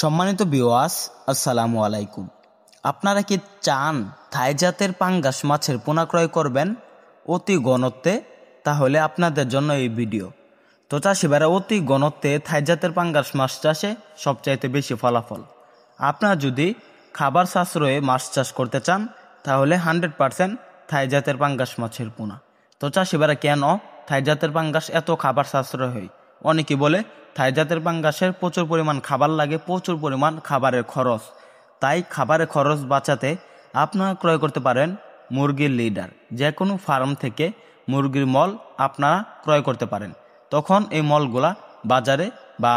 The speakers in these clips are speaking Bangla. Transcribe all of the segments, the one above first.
সম্মানিত ভিউয়ার্স, আসসালামু আলাইকুম। আপনারা কি চান থাই জাতের পাঙ্গাস মাছের পোনা ক্রয় করবেন অতি ঘনত্বে? তাহলে আপনাদের জন্য এই ভিডিও। তো চাষিভাইরা, অতি ঘনত্বে থাই জাতের পাঙ্গাস মাছ চাষে সবচাইতে বেশি ফলাফল। আপনারা যদি খাবার সাশ্রয়ে মাছ চাষ করতে চান তাহলে 100% থাই জাতের পাঙ্গাস মাছের পোনা। তো চাষিভাইরা, কেন থাই জাতের পাঙ্গাস এত খাবার সাশ্রয় হয়? অনেকে বলে থাই জাতের পাঙ্গাসের প্রচুর পরিমাণ খাবার লাগে, প্রচুর পরিমাণ খাবারের খরচ। তাই খাবারের খরচ বাঁচাতে আপনারা ক্রয় করতে পারেন মুরগির লিডার। যে কোনো ফার্ম থেকে মুরগির মল আপনারা ক্রয় করতে পারেন। তখন এই মলগুলা বাজারে বা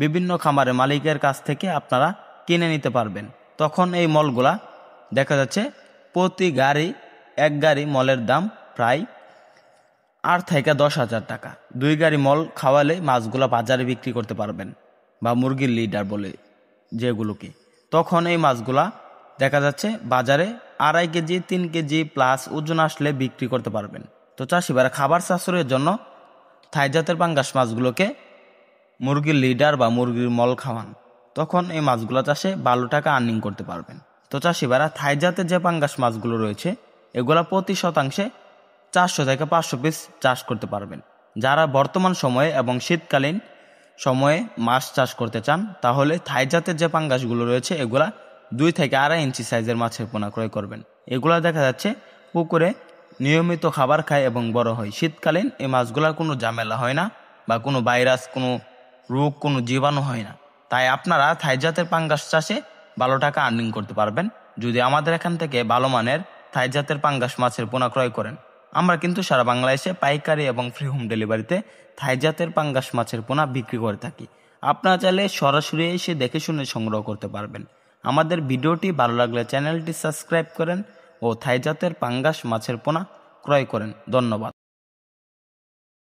বিভিন্ন খামারের মালিকের কাছ থেকে আপনারা কিনে নিতে পারবেন। তখন এই মলগুলা দেখা যাচ্ছে প্রতি গাড়ি, এক গাড়ি মলের দাম প্রায় 8 থেকে 10,000 টাকা। 2 গাড়ি মল খাওয়ালে মাছগুলো বাজারে বিক্রি করতে পারবেন, বা মুরগির লিডার বলে যেগুলোকে। তখন এই মাছগুলা দেখা যাচ্ছে বাজারে 2.5 কেজি 3 কেজি প্লাস ওজন আসলে বিক্রি করতে পারবেন। তো চাষিভাইরা, খাবার সাশ্রয়ের জন্য থাই জাতের পাঙ্গাস মাছগুলোকে মুরগির লিডার বা মুরগির মল খাওয়ান। তখন এই মাছগুলো চাষে ভালো টাকা আর্নিং করতে পারবেন। তো চাষিভাইরা, থাই জাতের যে পাঙ্গাস মাছগুলো রয়েছে এগুলা প্রতি শতাংশে 400 থেকে 500 পিস চাষ করতে পারবেন। যারা বর্তমান সময়ে এবং শীতকালীন সময়ে মাছ চাষ করতে চান তাহলে থাই জাতের যে পাঙ্গাসগুলো রয়েছে এগুলা 2 থেকে 2.5 ইঞ্চি সাইজের মাছের পোনা ক্রয় করবেন। এগুলা দেখা যাচ্ছে পুকুরে নিয়মিত খাবার খায় এবং বড় হয়। শীতকালীন এই মাছগুলার কোনো ঝামেলা হয় না, বা কোনো ভাইরাস, কোনো রোগ, কোনো জীবাণু হয় না। তাই আপনারা থাই জাতের পাঙ্গাস চাষে ভালো টাকা আর্নিং করতে পারবেন যদি আমাদের এখান থেকে ভালো মানের থাই জাতের পাঙ্গাস মাছের পোনা ক্রয় করেন। আমরা কিন্তু সারা বাংলাদেশে পাইকারি এবং ফ্রি হোম ডেলিভারিতে থাই জাতের পাঙ্গাস মাছের পোনা বিক্রি করে থাকি। আপনারা চাইলে সরাসরি এসে দেখে শুনে সংগ্রহ করতে পারবেন। আমাদের ভিডিওটি ভালো লাগলে চ্যানেলটি সাবস্ক্রাইব করেন ও থাই জাতের পাঙ্গাস মাছের পোনা ক্রয় করেন। ধন্যবাদ।